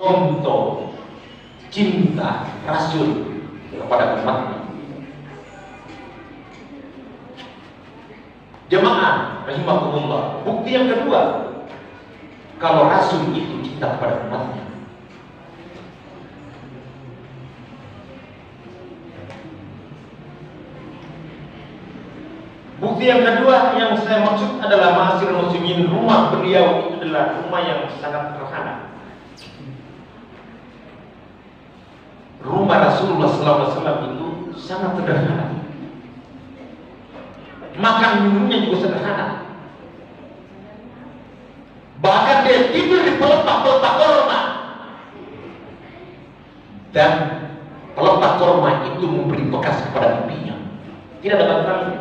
contoh cinta Rasul kepada umatnya. Jemaah rahimakumullah, bukti yang kedua kalau Rasul itu cinta kepada umatnya. Bukti yang kedua yang saya maksud adalah ma'asyiral muslimin, rumah beliau itu adalah rumah yang sangat sederhana. Rumah Rasulullah SAW itu sangat sederhana. Makan minumnya juga sederhana. Bahkan dia tidur di pelepah-pelepah korma. Dan pelepah korma itu memberi bekas kepada pipinya. Tidak ada bantalnya.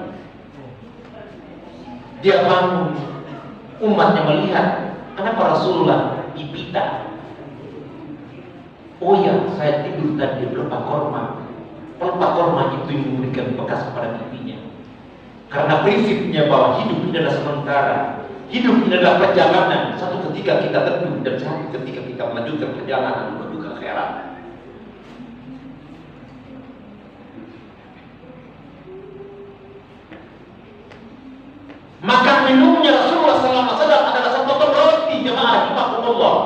Dia bangun, umatnya melihat, kenapa Rasulullah dipita? Oh ya, saya tidur tadi di pelepah korma. Pelepah korma itu yang memberikan bekas kepada pipinya. Karena prinsipnya bahwa hidup ini adalah sementara. Hidup ini adalah perjalanan. Satu ketika kita teduh dan satu ketika kita melanjutkan perjalanan menuju ke akhirat. Makan minumnya Rasulullah SAW adalah sepotong roti, jemaah rahimakumullah,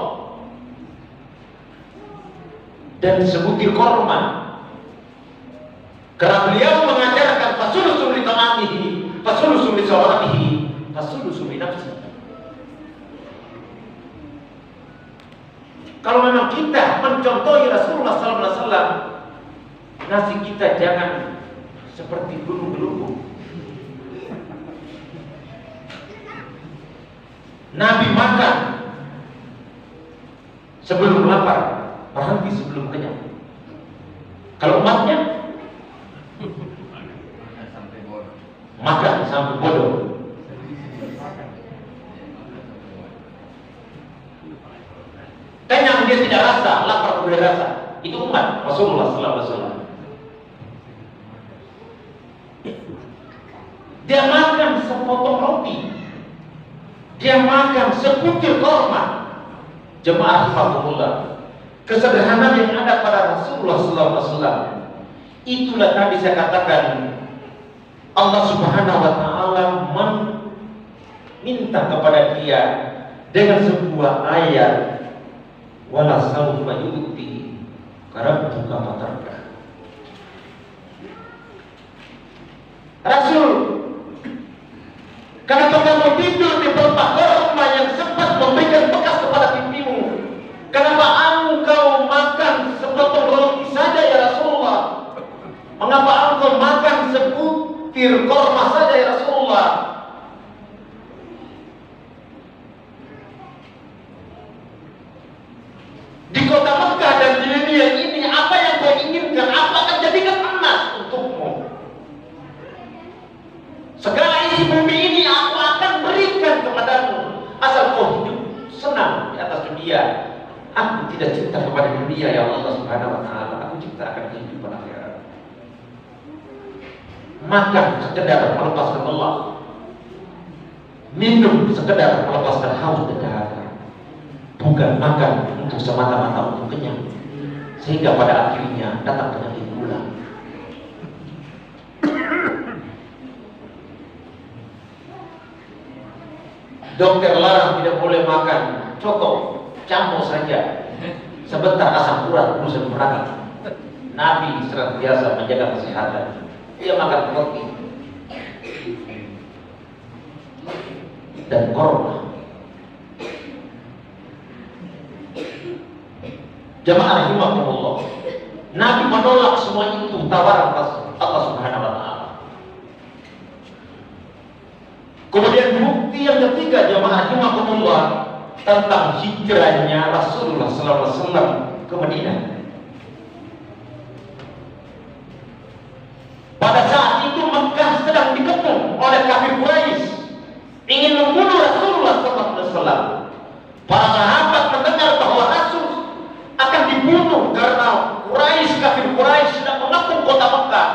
dan sebutir korma. Karena beliau mengajarkan fasulusun li ta'amihi, fasulusun li sawatihi, fasulusun li nafsi. Kalau memang kita mencontohi Rasulullah SAW, nasi kita jangan seperti gunung-gunung. Nabi makan sebelum lapar, berhenti sebelum kenyang. Kalau umatnya makan sampai bodoh. Kenyang dia tidak rasa, lapar boleh rasa. Itu umat Rasulullah SAW. Dia makan sepotong roti, dia makan sebutir korma. Jemaah rahimakumullah, kesederhanaan yang ada pada Rasulullah SAW, itulah tadi saya katakan Allah Subhanahu wa Ta'ala meminta kepada dia dengan sebuah ayat, wala sawfa yu'ti rabbuka fatarda. Rasul, kenapa kamu tidur di pelepah korma yang sempat memberikan bekas kepada pipimu? Kenapa engkau makan sepotong roti saja ya Rasulullah? Mengapa engkau makan sebutir korma saja ya Rasulullah? Di kota Mekah dan di dunia ini, apa yang kau inginkan, apa akan jadikan emas untukmu? Segala isi bumi ini aku akan berikan kepadamu, asal kau hidup senang di atas dunia. Aku tidak cinta kepada dunia ya Allah Subhanahu wa Ta'ala. Aku ciptakan kehidupan akhirat. Makan sekedar melepaskan Allah, minum sekedar melepaskan haus dan dahaga, bukan makan untuk semata-mata untuk kenyang, sehingga pada akhirnya datang penyakit gula. Dokter larang tidak boleh makan coto, campur saja, sebentar asam urat urusan peranakan. Nabi senantiasa menjaga kesehatan. Dia makan roti dan korma. Jamaah rahimakumullah, Nabi menolak semua itu tawaran Allah Subhanahu wa Ta'ala. Kemudian bukti yang ketiga, jamaah rahimakumullah, tentang hijrahnya Rasulullah SAW ke Madinah. Pada saat itu Mekah sedang dikepung oleh kafir Quraisy, ingin membunuh Rasulullah SAW. Para sahabat mendengar bahwa Rasul akan dibunuh karena kafir Quraisy sedang mengepung kota Mekah.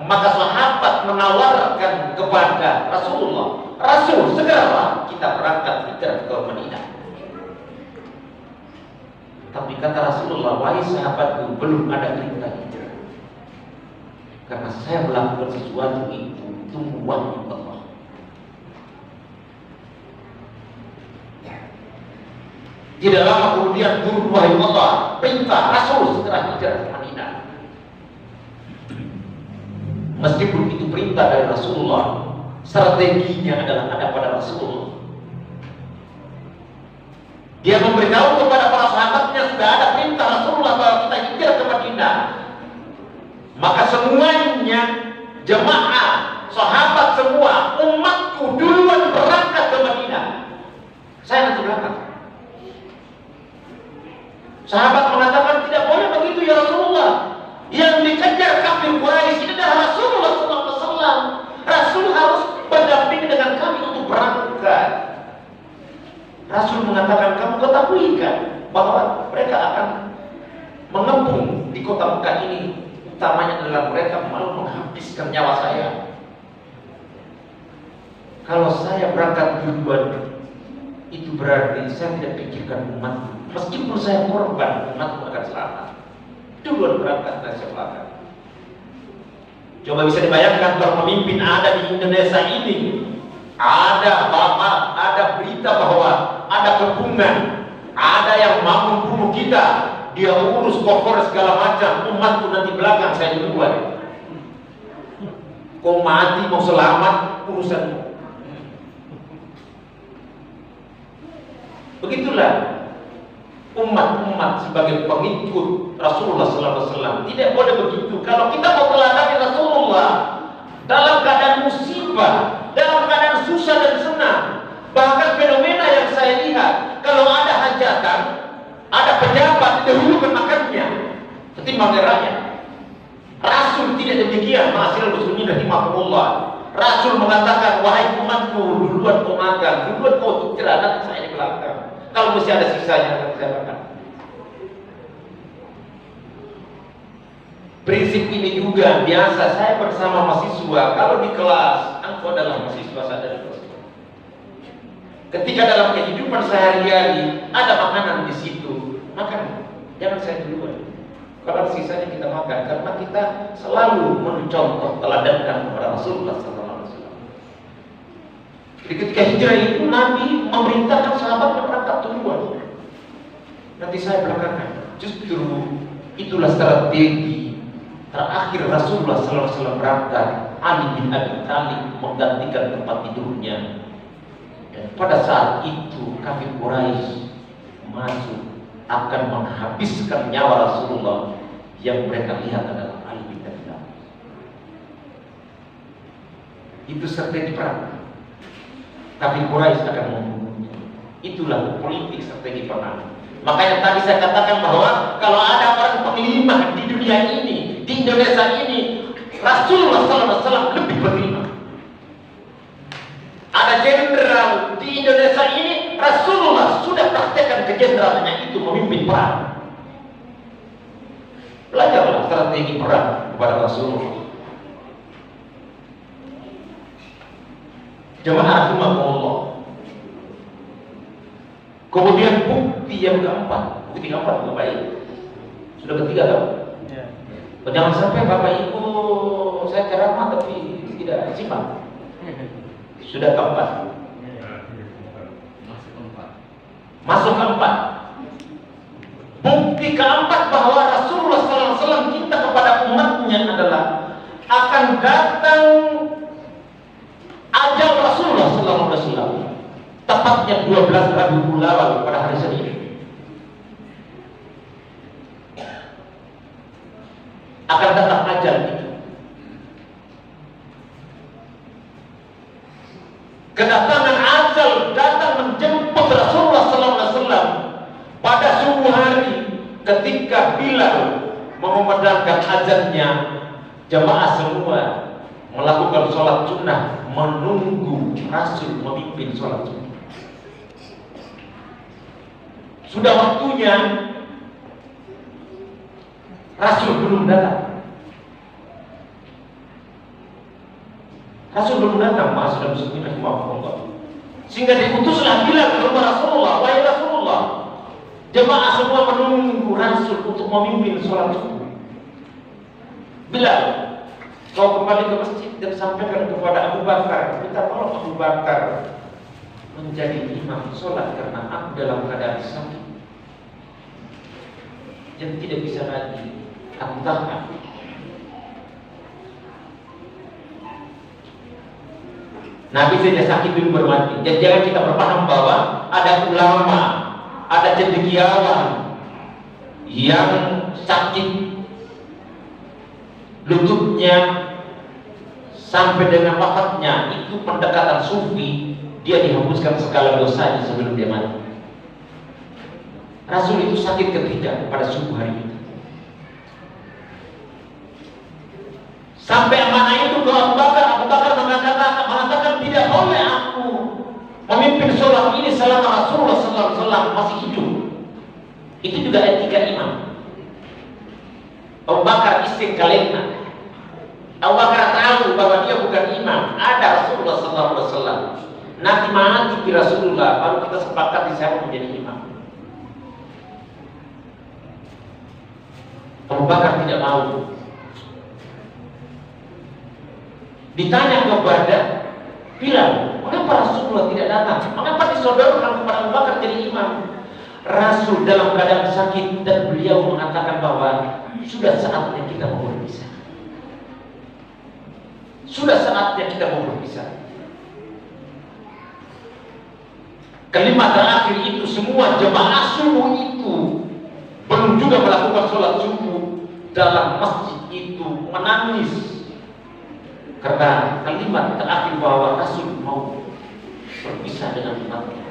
Maka sahabat menawarkan kepada Rasulullah, Rasul, segeralah kita berangkat hijrah ke Madinah. Tapi kata Rasulullah, wahai sahabatku, belum ada perintah hijrah. Karena saya melakukan sesuatu itu tunggu wahyu Allah. Tidak lama kemudian turun wahyu Allah, perintah Rasul segera hijrah ke Madinah. Meskipun itu perintah dari Rasulullah, strateginya adalah ada pada Rasulullah. Dia memberitahu kepada para sahabatnya sudah ada perintah Rasulullah bahwa kita hijrah ke Madinah. Maka semuanya, jemaah, sahabat semua, umatku duluan berangkat ke Madinah. Saya nanti berangkat. Sahabat mengatakan tidak boleh begitu ya Rasulullah. Yang dikejar kafir Quraisy ini adalah Rasulullah SAW. Rasul harus berdampingan dengan kami untuk berangkat. Rasul mengatakan, kamu ketahui kan bahwa mereka akan mengepung di kota Mekah ini. Utamanya adalah mereka mau menghabiskan nyawa saya. Kalau saya berangkat duluan, itu berarti saya tidak pikirkan umatku. Meskipun saya korban, umatku akan selamat. Duluan berangkat dan saya belakang. Coba bisa dibayangkan kalau pemimpin ada di Indonesia ini, ada berita bahwa ada kepungan, ada yang mau membunuh kita, dia urus kofor segala macam, umatku nanti belakang saya duluan. Kau mati mau selamat urusanmu. Begitulah umat-umat sebagai pengikut Rasulullah SAW. Tidak boleh begitu. Kalau kita mau teladani Rasulullah dalam keadaan musibah, dalam keadaan susah dan senang, bahkan fenomena yang saya lihat, kalau ada hajatan, ada pejabat didahulukan makannya ketimbang rakyat. Rasul tidak demikian. Ma'asyiral muslimin rahimahumullah. Rasul mengatakan, wahai umatku, duluan kau makan, duluan kau hijrah, nanti saya di belakang. Kalau masih ada sisanya, nanti saya makan. Prinsip ini juga biasa saya bersama mahasiswa. Kalau di kelas, engkau adalah mahasiswa, saya adalah mahasiswa. Ketika dalam kehidupan sehari-hari ada makanan di situ, makan, jangan saya duluan. Kalau sisanya kita makan, karena kita selalu mencontoh teladankan kepada Rasulullah SAW. Jadi ketika hijrah itu Nabi memerintahkan sahabatnya berangkat duluan. Nanti saya belakangan. Justru itulah strategi terakhir Rasulullah SAW berangkat. Ali bin Abi Thalib menggantikan tempat tidurnya. Dan pada saat itu kafir Quraisy masuk akan menghabiskan nyawa Rasulullah, yang mereka lihat adalah Ali bin Abi Thalib. Itu strategi perang. Kafir Quraisy akan membunuhnya. Itulah politik strategi perang. Makanya tadi saya katakan bahwa kalau ada orang penglima di dunia ini, di Indonesia ini, Rasulullah SAW lebih penglima. Ada jenderal di Indonesia ini, Rasulullah sudah praktekkan ke jenderalnya itu memimpin perang. Belajarlah strategi perang kepada Rasulullah. Jemaah rahimahullah. Kemudian bukti yang keempat, bukti keempat Bapak Ibu. Sudah ketiga kan? Ya. Jangan sampai Bapak Ibu saya ceramah tapi tidak simak. Sudah keempat. Masuk keempat. Bukti keempat bahwa Rasulullah SAW cinta kepada umatnya adalah akan datang ajal Rasulullah SAW. Tepatnya 12 Rabiul Awal pada hari Senin. Akan datang ajal itu. Kedatangan ajal datang menjemput Rasulullah SAW pada subuh hari ketika Bilal memandangkan azannya. Jamaah semua melakukan sholat sunnah menunggu Rasul memimpin sholat sunnah. Sudah waktunya, Rasul belum datang. Rasul belum datang, Ma'asyiral muslimin rahimahumullah. Sehingga diutuslah Bilal ke rumah Rasulullah, wahai Rasulullah, Jemaah semua menunggu Rasul untuk memimpin sholat subuh. Bilal, kau kembali ke masjid dan sampaikan kepada Abu Bakar, minta tolong Abu Bakar menjadi imam sholat karena aku dalam keadaan sakit dan tidak bisa lagi aku tahan. Nabi saja sakit dulu bermati. Jadi jangan kita berpaham bahwa ada ulama, ada cendekiawan yang sakit lututnya sampai dengan wafatnya, itu pendekatan sufi, dia dihapuskan segala dosanya sebelum dia mati. Rasul itu sakit ketiga pada subuh hari itu. Sampai amanah itu ke Abu Bakar mengatakan tidak boleh aku memimpin sholat ini selama Rasulullah SAW masih hidup. Itu juga etika imam. Abu Bakar istiqlalna. Abu Bakar tahu bahwa dia bukan imam, ada Rasulullah SAW. Nanti mati di Rasulullah, baru kita sepakat di siapa menjadi imam. Abu Bakar tidak mau. Ditanya kepada Bilal, mengapa Rasulullah tidak datang? Mengapa disodorkan kepada Abu Bakar jadi imam? Rasul dalam keadaan sakit dan beliau mengatakan bahwa sudah saatnya kita mau berpisah. Sudah saatnya kita mau berpisah. Kalimat terakhir itu semua jemaah subuh itu belum juga melakukan sholat subuh dalam masjid itu menangis karena kalimat terakhir bahwa Rasul mau berpisah dengan umatnya.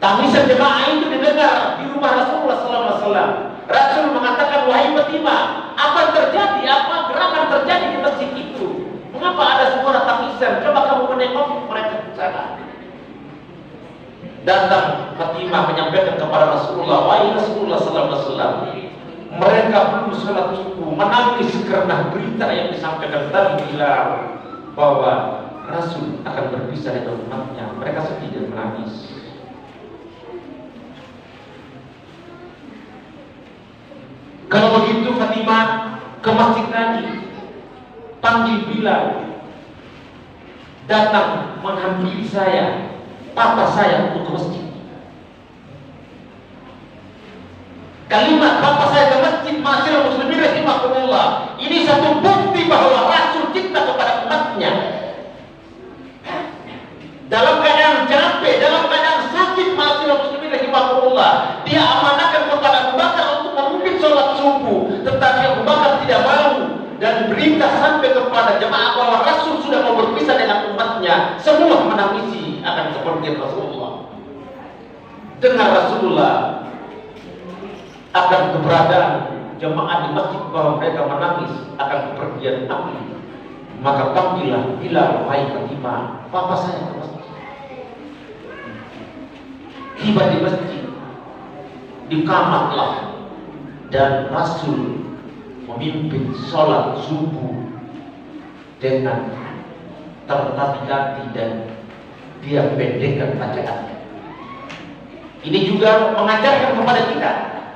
Tangisan jemaah itu didengar di rumah Rasulullah SAW. Rasul mengatakan, wahai Fatimah, apa terjadi? Apa gerangan terjadi di masjid itu? Mengapa ada suara tangisan? Coba kamu menengok mereka ke sana. Datang Fatimah menyampaikan kepada Rasulullah, wahai Rasulullah SAW, mereka belum sholat subuh, menangis karena berita yang disampaikan tadi Bilal bahwa Rasul akan berpisah dengan umatnya. Mereka sedih dan menangis. Kalau begitu Fatimah ke masjid lagi, panggil Bilal, datang menghampiri saya, papa saya untuk ke masjid. Kalimat papa saya ke masjid, ma'asyiral muslimin rahimakumullah, ini satu bukti bahwa Rasul cinta kepada umatnya. Dalam keadaan capek, dalam keadaan sakit, ma'asyiral muslimin rahimakumullah, dia amanahkan kepada Abu Bakar untuk memimpin sholat subuh, tetapi Abu Bakar tidak mau, dan berita sampai kepada jemaah bahwa Rasul sudah mau berpisah dengan umatnya. Semua menangisi akan kepergian Rasulullah. Dengar Rasulullah akan keberadaan jemaah di masjid bahwa mereka menangis akan kepergian Nabi, maka panggillah Bilal, wahai Fatimah, papa saya ke masjid. Tiba di masjid, dikamatlah, dan Rasul memimpin sholat subuh dengan tertati-tati dan dia pendekkan bacaannya. Ini juga mengajarkan kepada kita.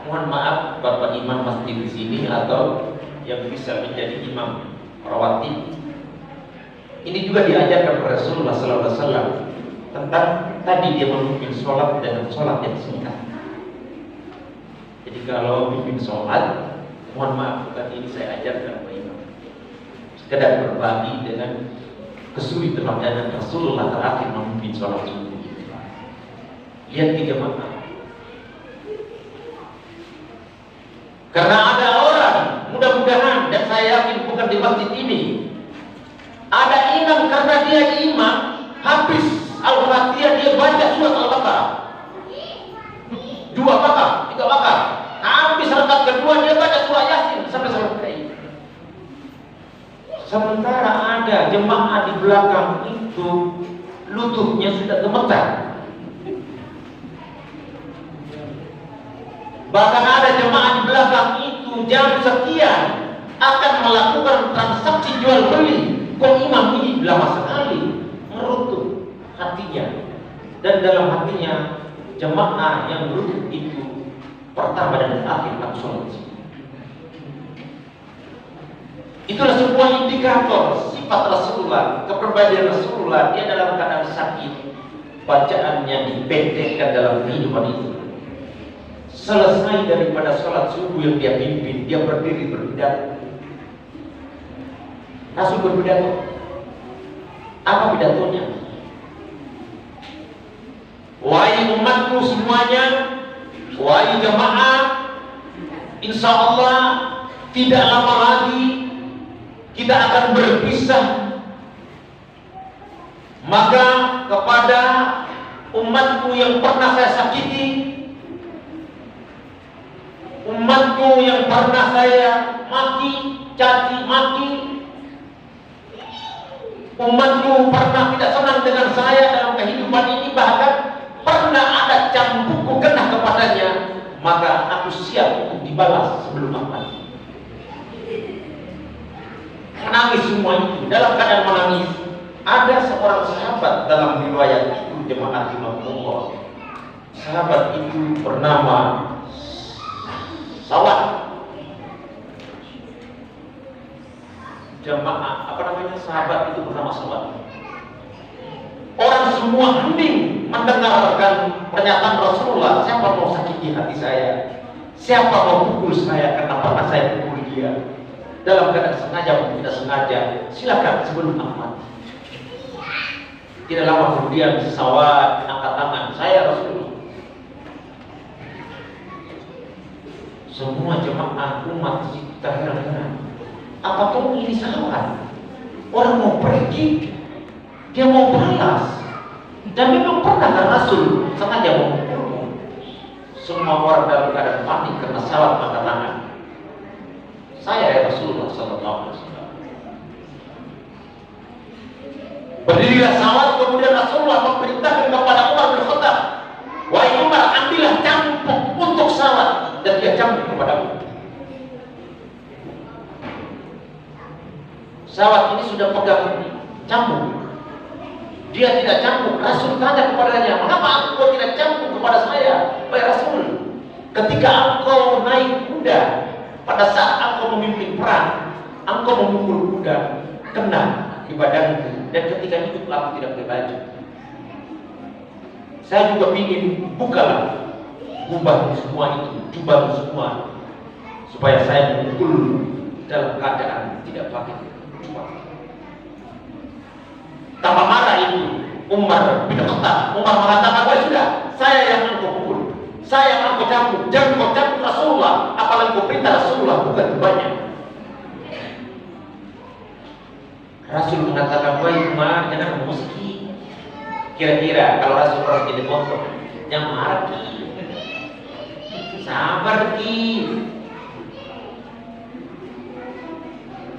Mohon maaf Bapak Imam masjid di sini atau yang bisa menjadi imam rawatib. Ini juga diajarkan oleh Rasulullah SAW tentang tadi dia memimpin sholat dengan sholat yang singkat. Jadi kalau memimpin sholat, mohon maaf bukan ini saya ajarkan Pak Imam, sekedar berbagi dengan kesulitan dan Rasulullah terakhir memimpin sholat subuh. Lihat tiga mata. Karena ada orang, mudah-mudahan, dan saya yakin bukan di masjid ini, ada imam karena dia imam, habis Al-Fatihah dia baca surat Al-Baqarah, 2 bakar, 3 bakar, habis rakaat kedua dia baca surah Yasin sampai selesai. Sementara ada jemaah di belakang itu lututnya sudah gemetar. Bahkan ada jemaah di belakang itu jam sekian akan melakukan transaksi jual beli. Kok imam ini lama sekali merutut hatinya, dan dalam hatinya jemaah yang rukun itu pertama dan akhir aku sholat. Itulah sebuah indikator sifat Rasulullah, kepribadian Rasulullah. Dia dalam keadaan sakit, bacaannya dipendekkan dalam kehidupan itu. Selesai daripada sholat subuh yang dia pimpin, dia berdiri berpidato. Rasul berpidato. Apa pidatonya? Wahai umatku semuanya, wahai jemaah, insya Allah tidak lama lagi kita akan berpisah. Maka kepada umatku yang pernah saya sakiti, umatku yang pernah saya maki, caci maki, umatku pernah tidak senang dengan saya dalam kehidupan ini, bahkan pernah ada cambukku kena kepadanya, maka aku siap untuk dibalas sebelum aku mati. Menangis semua itu, dalam keadaan menangis. Ada seorang sahabat dalam riwayat itu, jemaah rahimahumullah. Sahabat itu bernama Sawat. Jemaah, apa namanya, sahabat itu bernama Sawat. Orang semua hening mendengarkan pernyataan Rasulullah. Siapa mau sakiti hati saya? Siapa mau pukul saya karena pernah saya pukul dia? Dalam keadaan sengaja maupun tidak sengaja, silakan sebelum aku mati. Tidak lama kemudian Sawat angkat tangan, saya Rasulullah. Semua jemaah umat terheran-heran. Apakah ini Sawat? Orang mau pergi, dia mau balas, dan memang pernah kan Rasul sengaja memukulmu. Semua orang dalam keadaan panik karena Sawat angkat tangan. Saya Rasulullah Sallallahu Alaihi Wasallam. Berdirilah Sawat, kemudian Rasulullah memerintahkan kepada Umar bin Khattab, wahai Umar, ambillah cambuk untuk Sawat, dan dia cambuk kepadamu. Sawat ini sudah pegang cambuk, dia tidak cambuk. Rasul tanya kepadanya, mengapa engkau tidak cambuk kepada saya? Wahai Rasul, ketika engkau naik kuda, pada saat engkau memimpin perang, engkau memukul kuda, kena di badanku, dan ketika itu aku tidak pakai baju. Saya juga ingin bukalah jubah semua itu, jubah semua, supaya saya memukul dalam keadaan tidak pakai jubah. Tanpa marah itu Umar bin Khattab. Umar mengatakan, wah sudah, saya yang engkau pukul, saya yang engkau cambuk, jangan kau cambuk Rasulullah, apalagi kau perintah Rasulullah, bukan banyak. Rasul mengatakan, wahai Umar, jangan emosi. Kira-kira kalau Rasul harus jadi motor, jangan marah Ki, sabar Ki.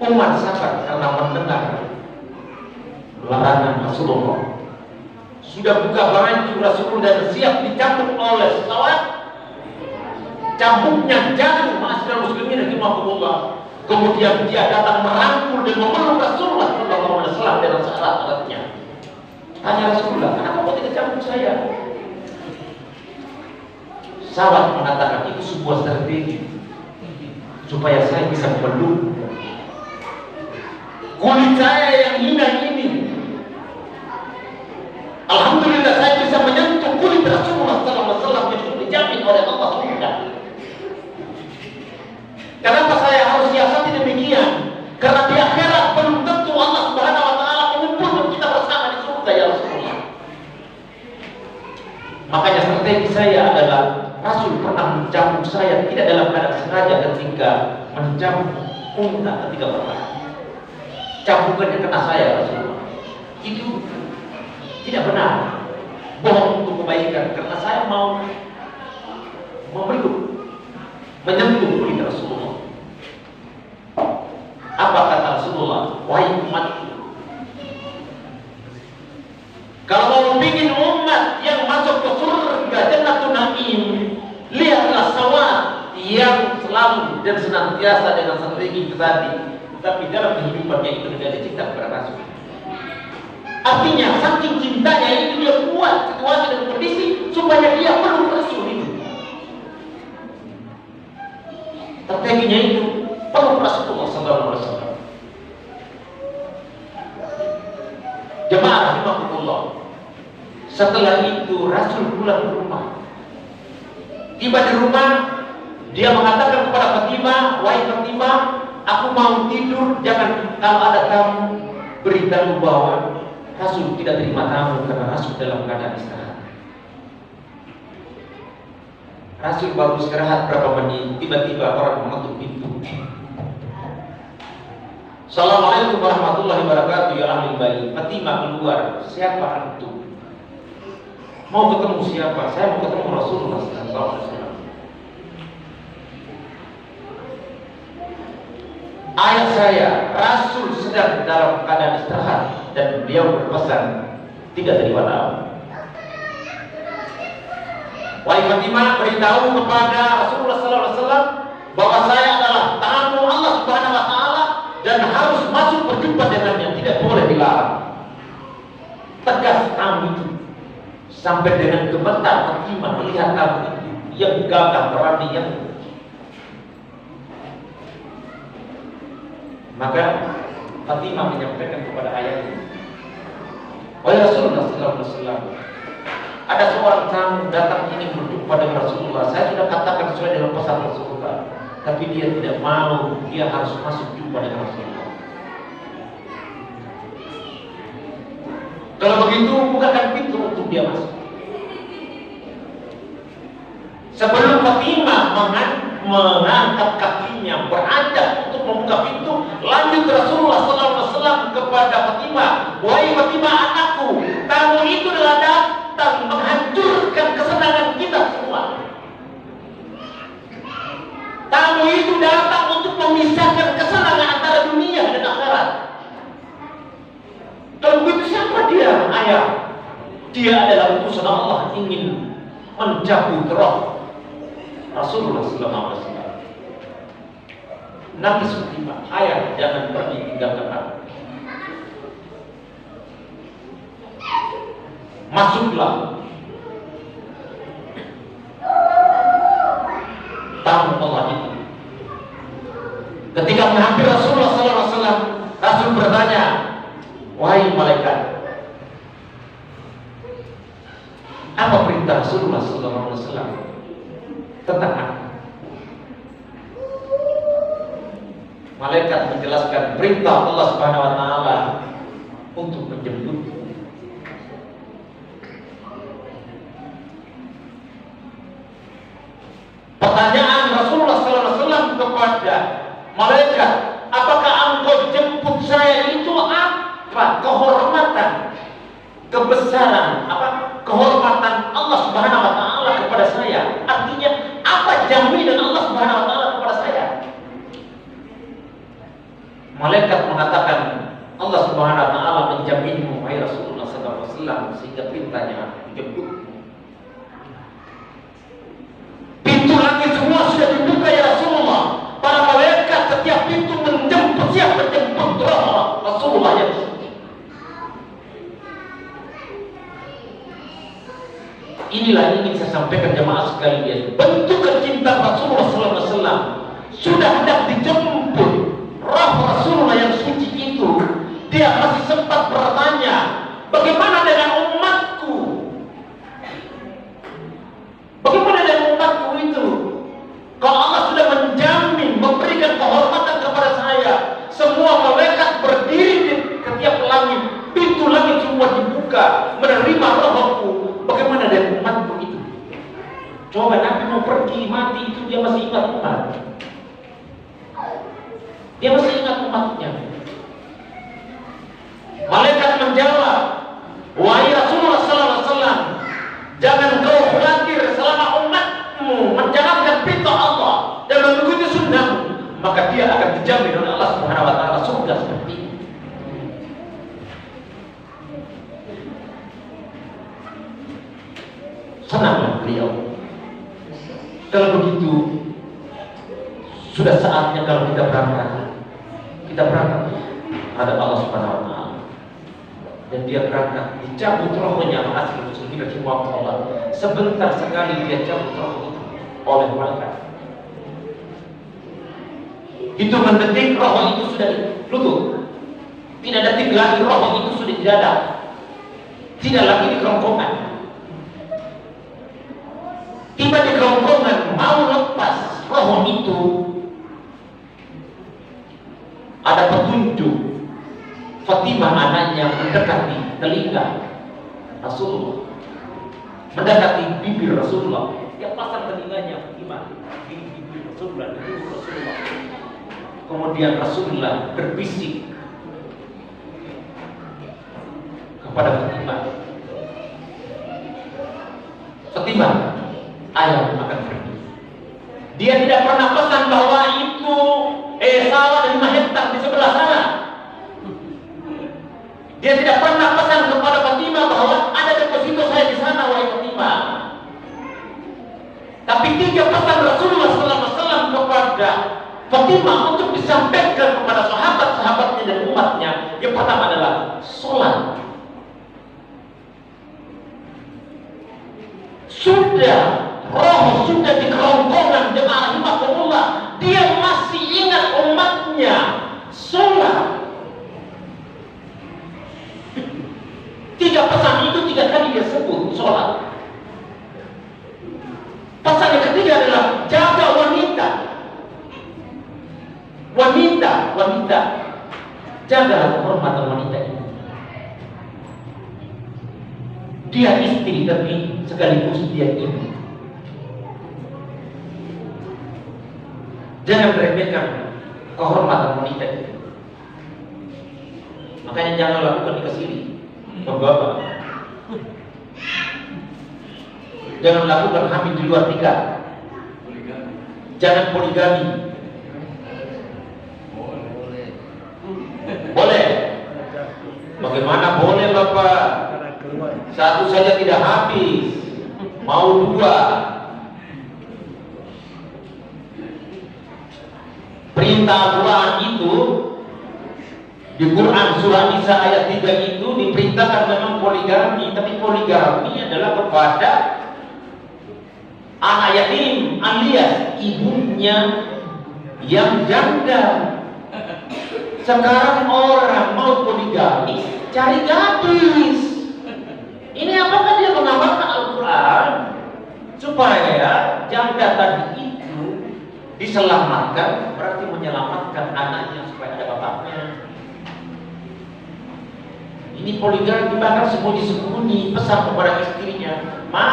Umar sabar karena mendengar larangan Rasulullah. Sudah buka baju Rasulullah dan siap dicambuk oleh Sawat. Cambuknya jatuh, ma'asyiral muslimin rahimahumullah. Kemudian dia datang merangkul dan memeluk Rasulullah Sallallahu Alaihi Wasallam dalam syarat-syaratnya. Tanya Rasulullah, kenapa kau tidak cambuk saya? Sawat mengatakan, itu sebuah strategi supaya saya bisa memeluk kulit saya yang hina ini. Alhamdulillah saya bisa menyentuh kulit Rasulullah Sallallahu Alaihi Wasallam yang sudah dijamin oleh Allah Subhanahu. Kenapa saya harus siasati demikian? Karena di akhirat belum tentu Allah Subhanahu Wa Taala mengumpulkan kita bersama di surga ya Rasulullah. Makanya strategi saya adalah Rasul pernah mencambuk saya tidak dalam keadaan sengaja ketika mencambuk unta ketika berperang. Cambukannya kena saya Rasulullah. Itu tidak benar, bohong untuk kebaikan, karena saya mau memeluk, menyentuh kulit Rasulullah. Apa kata Rasulullah? Wahai umatku, kalau mau bikin umat yang masuk ke surga Jannatun Na'im, lihatlah Sawat yang selalu dan senantiasa dengan strategi tadi, tapi dalam kehidupannya itu tidak ada cinta kepada Rasul. Artinya saking cintanya itu dia buat situasi dan kondisi supaya dia peluk Rasul itu. Strateginya itu peluk Rasulullah SAW. Jemaah rahimahullah. Setelah itu Rasul pulang ke rumah. Tiba di rumah, dia mengatakan kepada Fatimah, "Wahai Fatimah, aku mau tidur. Jangan, kalau ada tamu beritahu bahwa Rasul tidak terima tamu karena Rasul dalam keadaan istirahat." Rasul baru istirahat berapa menit, tiba-tiba orang mengetuk pintu. "Assalamualaikum warahmatullahi wabarakatuh ya ahli bait." Fatimah keluar. "Siapa antum? Mau ketemu siapa?" "Saya mau ketemu Rasulullah SAW." "Ayah saya, Rasul sedang dalam keadaan istirahat dan beliau berpesan tidak terima tamu." "Wahai Fatimah, beritahu kepada Rasulullah SAW bahwa saya adalah tamu Allah Subhanahu Wa Taala dan harus masuk berjumpa dengannya, tidak boleh dilarang." Tegas tamu itu. Sampai dengan gemetar Fatimah melihat tamu itu yang gagah berani yang. Maka Fatimah menyampaikan kepada ayahnya, "Wahai Rasulullah SAW, ada seorang tamu datang ingin berjumpa dengan Rasulullah. Saya sudah katakan sesuai dengan pesan Rasulullah, tapi dia tidak mau. Dia harus masuk jumpa dengan Rasulullah. Kalau begitu, bukakan pintu untuk dia masuk." Sebelum Fatimah mengangkat kakinya beranjak untuk membuka pintu, lanjut Rasulullah SAW kepada Fatimah, "Wahai Fatimah anakku, tamu itu adalah datang menghancurkan kesenangan kita semua. Tamu itu datang untuk memisahkan kesenangan antara dunia dan akhirat." Kalau begitu siapa dia, ayah? Dia adalah utusan Allah ingin mencabut roh Rasulullah SAW. Nangis Fatimah, "Ayah, jangan pergi tinggalkan aku." Masuklah tamu Allah itu. Ketika menghampiri Rasulullah SAW, Rasul bertanya, "Wahai malaikat, apa perintah Rasulullah SAW tentang aku?" Malaikat menjelaskan perintah Allah Subhanahu Wa Taala untuk menjemput. Pertanyaan Rasulullah SAW kepada malaikat, "Apakah engkau jemput saya itu apa? Kehormatan, kebesaran, kehormatan Allah Subhanahu Wa Taala kepada saya? Artinya apa jaminan Allah Subhanahu Wa Taala kepada saya?" Malaikat mengatakan, "Allah Subhanahu Wa Taala menjaminmu, wahai Rasulullah SAW, sehingga perintahnya dijemput." Pintu langit semua sudah dibuka ya Rasulullah. Para malaikat setiap pintu menjemput, siap menjemput roh Rasulullah yang suci. Inilah yang ingin saya sampaikan jemaah sekalian. Bentuk kecintaan Rasulullah SAW sudah hendak dijemput roh Rasulullah yang suci itu. Dia masih sempat bertanya, "Bagaimana dengan umatku? Bagaimana dengan umatku itu? Kalau Allah sudah menjamin, memberikan kehormatan kepada saya, semua malaikat berdiri di setiap langit, pintu langit semua dibuka, menerima rohku. Bagaimana dengan umatku itu?" Coba Nabi mau pergi, mati itu dia masih ingat umat. Dia masih ingat umatnya. Malaikat menjawab, "Wahai Rasulullah SAW, jangan kau khawatir selama umatmu menjalankan perintah Allah dan mengikuti sunnah, maka dia akan dijamin oleh Allah Subhanahu Wa Taala surga seperti ini." Senanglah beliau. Kalau begitu, sudah saatnya kalau kita berangkat ada Allah Subhanahu Wa Taala. dan dia berangkat, dicabut rohnya. Ma'asyiral muslimin rahimakumullah. Sebentar sekali dia cabut roh itu oleh malaikat. Hitungan detik roh itu sudah lutut. Tidak detik lagi roh itu sudah di dada. Tidak lagi di kerongkongan. Tiba di kerongkongan, mau lepas roh itu, ada petunjuk. Fatimah anaknya mendekati telinga Rasulullah, mendekati bibir Rasulullah. Dia pasang telinganya Fatimah di bibir Rasulullah, di bibir Rasulullah. Kemudian Rasulullah berbisik kepada Fatimah, Fatimah, ayah akan pergi. Dia tidak pernah pesan bahwa itu sawah dan mahentak di sebelah sana. Dia tidak pernah pesan kepada Fatimah bahwa ada deposito saya di sana, wahai Fatimah. Tapi 3 pesan Rasulullah SAW kepada Fatimah untuk disampaikan kepada sahabat-sahabatnya dan umatnya. Yang pertama adalah sholat. Sudah roh sudah di kerongkongan jemaah rahimahumullah, dia masih ingat umatnya. Sholat. 3 pesan itu 3 kali dia sebut sholat. Pesan yang ketiga adalah jaga wanita. Wanita, jagalah kehormatan wanita ini. Dia istri tapi sekaligus dia ibu. Jangan meremehkan kehormatan wanita itu. Makanya jangan lakukan nikah siri. Bapak, jangan lakukan hamil di luar nikah. Jangan poligami. Boleh. Bagaimana boleh Bapak? Satu saja tidak habis, mau 2. Perintah Al-Quran itu di Quran surah Nisa ayat 3 itu diperintahkan memang poligami, tapi poligami adalah kepada anak yatim alias ibunya yang janda. Sekarang orang mau poligami cari gadis. Ini apakah dia mengamalkan Al-Quran supaya janda tadi itu diselamatkan, berarti menyelamatkan anaknya supaya ada bapaknya. Ini poligami bahkan sembunyi-sembunyi pesan kepada istrinya, "Ma,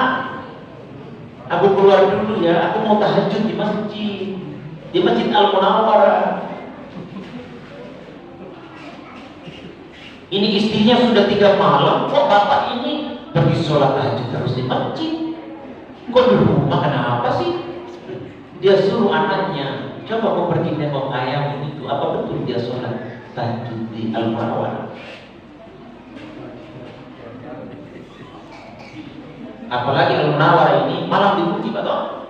aku keluar dulu ya, aku mau tahajud di masjid Al-Munawwarah." Ini istrinya sudah 3 malam, kok bapak ini pergi sholat tahajud terus di masjid? Kok di rumah kenapa sih? Dia suruh anaknya, coba kau pergi nengok ayam itu, apa betul dia sholat tahajud di Al-Munawwarah? Apalagi Al-Munawwarah ini malam dikunci, Pak toh?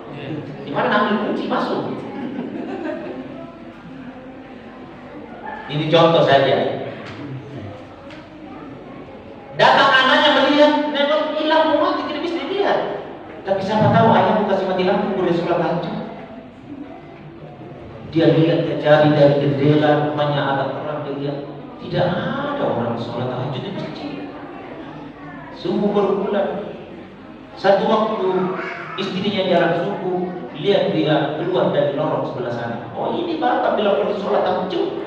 Di mana ambil kunci masuk? Ini contoh saja. Datang anaknya melihat, nengok hilang rumah, tidak bisa dilihat. Tapi siapa tahu ayah kasih mati lampu, boleh sholat tahajud. Dia lihat, dia cari dari jendela rumahnya ada terang, dia lihat tidak ada orang sholat tahajud di masjid. Subuh berbulan. Satu waktu istrinya jalan subuh, lihat dia keluar dari lorong sebelah sana. Oh, ini bapak bilang pergi sholat tahajud.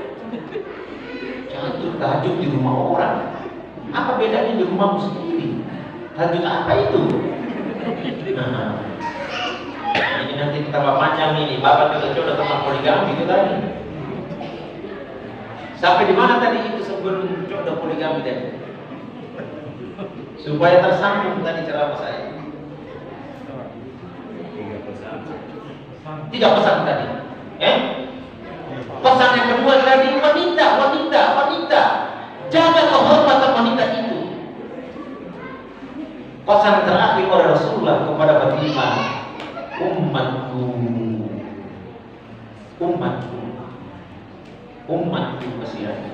Jangan tahajud di rumah orang. Apa bedanya di rumahmu sendiri? Tahajud apa itu? Nah, ini nanti kita panjang ini. Bapak coba tentang poligami itu tadi. Sampai di mana tadi itu sebelum coba poligami tadi? Supaya tersambung tadi ceramah saya. 3 pesan tadi. Pesan yang kedua tadi wanita. Jaga kehormatan wanita itu. Pesan terakhir oleh Rasulullah kepada Fatimah, umatku masih ada.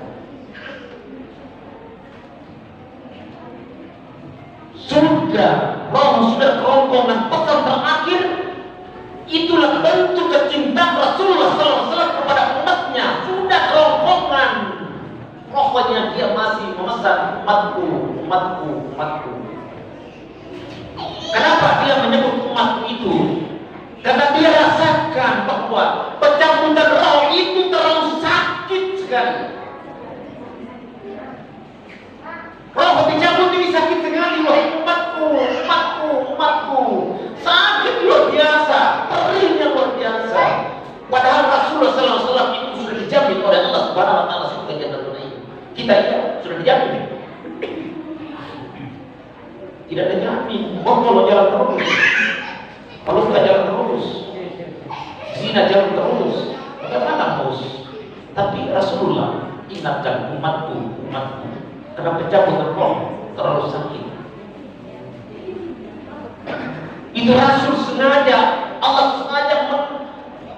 sudah roh, sudah kerongkongan pesan terakhir, itulah bentuk kecintaan Rasulullah SAW kepada umatnya. Sudah kerongkongan, pokoknya dia masih memesan umatku, umatku, umatku. Kenapa dia menyebut umatku itu? Karena dia rasakan bahwa pencabutan roh itu terlalu sakit sekali. Roh dicabut ini sakit sekali, wahai umatku, umatku, umatku. Sakit luar biasa, perihnya luar biasa. Padahal Rasulullah SAW itu sudah dijamin oleh Allah Subhanahu Wa Taala surga Jannatul Na'im. Kita ya sudah dijamin. Tidak ada jamin. Kalau jalan terus, kalau nggak jalan terus, zina jalan terus, bagaimana bos? Tapi Rasulullah ingatkan umatku, umatku. Karena pencabutan roh terlalu sakit. Itu Rasul sengaja, Allah sengaja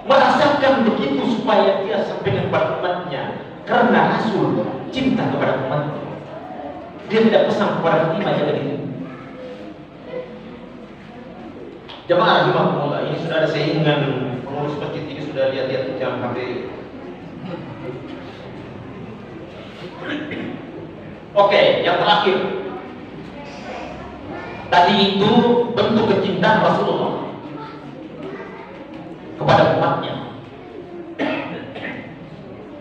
merasakan begitu supaya dia sampaikan kepada umatnya. Karena Rasul cinta kepada umatnya. Dia tidak pesan kepada Fatimah jaga diri. Jemaah rahimahumullah, ini sudah ada saya dengan pengurus masjid ini sudah lihat-lihat jam HP. Oke, yang terakhir. Tadi itu bentuk kecintaan Rasulullah kepada umatnya.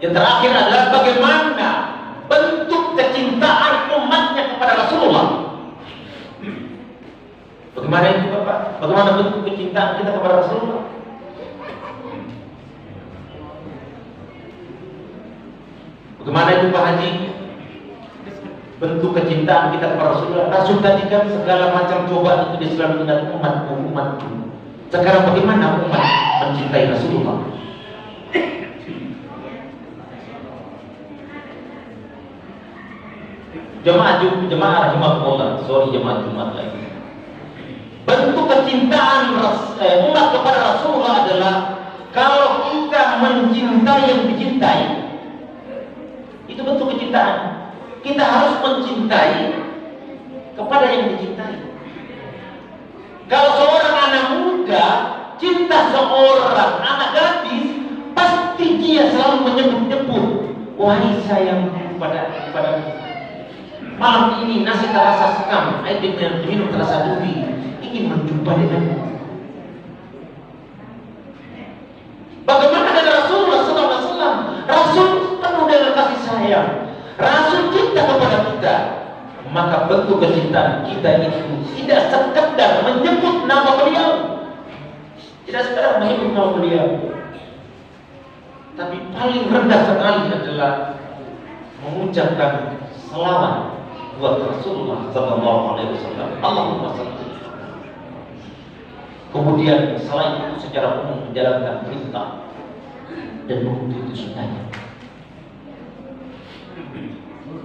Yang terakhir adalah bagaimana bentuk kecintaan umatnya kepada Rasulullah. Bagaimana itu Bapak? Bagaimana bentuk kecintaan kita kepada Rasulullah? Bagaimana itu Pak Haji? Bentuk kecintaan kita kepada Rasulullah. Rasul tadi kan segala macam cobaan itu dia selalu ingat umatku, umatku. Sekarang bagaimana umat mencintai Rasulullah? Jemaah rahimahullah, sorry jemaah Jumat lagi. Bentuk kecintaan umat kepada Rasulullah adalah kalau kita mencintai yang dicintai. Itu bentuk kecintaan. Kita harus mencintai kepada yang dicintai. Kalau seorang anak muda cinta seorang anak gadis, pasti dia selalu menyebut-nyebut, wahai sayang pada malam ini nasi terasa sekam, air minum terasa duri, ingin menjumpa denganmu. Bagaimana dengan Rasulullah SAW? Rasul penuh dengan kasih sayang. Rasul cinta kepada kita, maka bentuk kecintaan kita itu tidak sekedar menyebut nama beliau, tidak sekedar menyebut nama beliau, tapi paling rendah sekali adalah mengucapkan selawat buat Rasulullah Sallallahu Alaihi Wasallam. Allahumma salli. Kemudian selain itu secara umum menjalankan perintah dan mengikuti sunnahnya.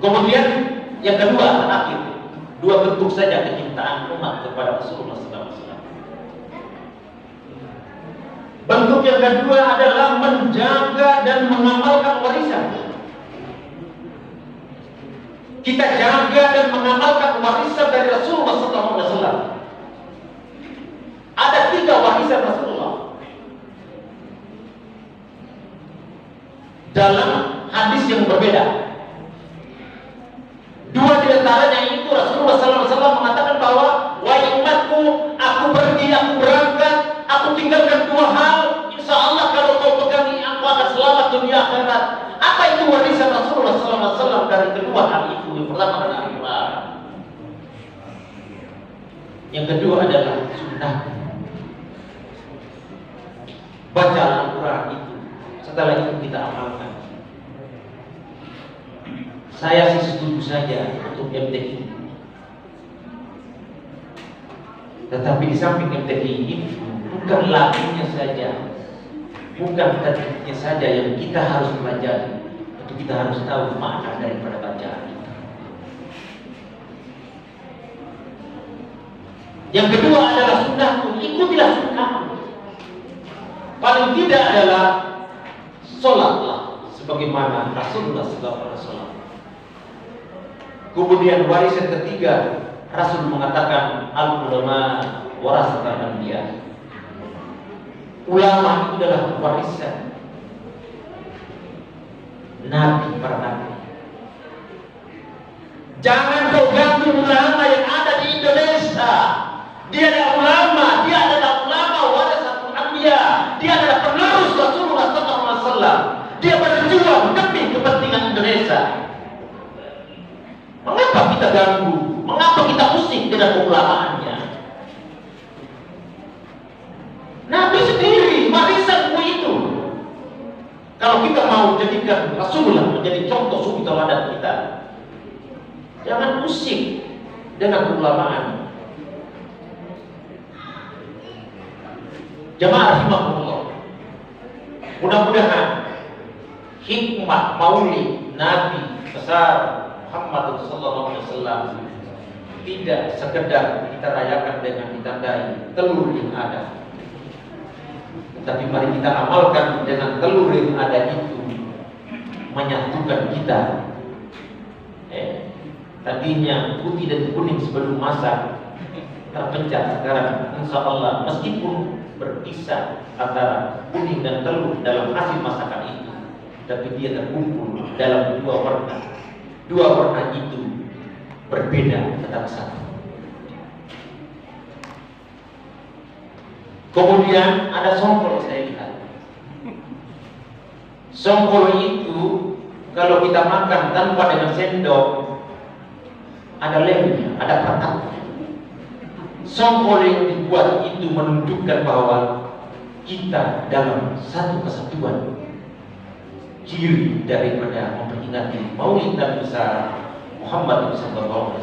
Kemudian yang kedua, terakhir, dua bentuk saja kecintaan umat kepada Rasulullah SAW. Bentuk yang kedua adalah menjaga dan mengamalkan warisan. Kita jaga dan mengamalkan warisan dari Rasulullah SAW. Ada 3 warisan Rasulullah. Dalam hadis yang berbeda. 2 di antaranya itu Rasulullah SAW mengatakan bahwa wahai umatku, aku pergi, aku berangkat, aku tinggalkan 2 hal. Insya Allah kalau kau pegangi, aku akan selamat dunia akhirat. Apa itu warisan Rasulullah SAW dari kedua hal itu? Yang pertama adalah Al-Quran. Yang kedua adalah sunnah. Baca Al-Quran itu, setelah itu kita amalkan. Saya sih setuju saja untuk MTQ. Tetapi di samping MTQ ini bukan lagunya saja, bukan tadbirnya saja yang kita harus pelajari, tapi kita harus tahu makna daripada bacaan kita. Yang kedua adalah sunnahku, ikutilah sunnahku. Paling tidak adalah sholatlah sebagaimana Rasulullah SAW. Kemudian warisan ketiga Rasul mengatakan al-ulama warasatul anbiya. Ulama itu adalah warisan nabi, para nabi. Jangan kau ganggu ulama yang ada di Indonesia. Dia adalah ulama, dia adalah ulama warasatul anbiya. Dia adalah penerus Rasulullah SAW. Dia berjuang demi kepentingan Indonesia. Mengapa kita ganggu? Mengapa kita pusing dengan keulamaannya? Nabi sendiri warisanmu itu. Kalau kita mau jadikan Rasulullah menjadi contoh suri teladan kita, jangan pusing dengan keulamaan. Jamaah rahimahullah, mudah-mudahan hikmah maulid Nabi besar Muhammad SAW tidak sekedar kita rayakan dengan ditandai telur yang ada, tapi mari kita amalkan dengan telur yang ada itu menyatukan kita. Tadinya putih dan kuning sebelum masak terpecah, sekarang insya Allah meskipun berpisah antara kuning dan telur dalam hasil masakan itu, tapi dia terkumpul dalam dua warna. Dua warna itu berbeda tetap satu. Kemudian ada songkol, saya lihat. Songkol itu kalau kita makan tanpa dengan sendok, ada lemnya, ada pertaknya. Songkol yang dibuat itu menunjukkan bahwa kita dalam satu kesatuan. Ciri daripada memperingati maulid Nabi besar Muhammad SAW.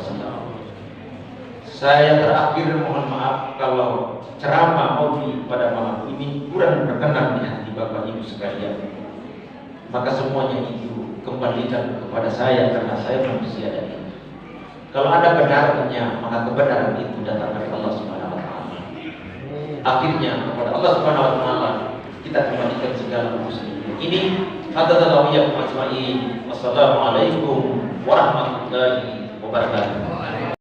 Saya terakhir mohon maaf kalau ceramah maulid pada malam ini kurang berkenan di hati Bapak Ibu sekalian. Maka semuanya itu kembalikan kepada saya karena saya manusia dan itu. Kalau ada benarnya, maka kebenaran itu datang dari Allah Subhanahu wa taala. Akhirnya kepada Allah Subhanahu wa taala kita kembalikan segala urusan ini. Wassalamualaikum warahmatullahi wabarakatuh.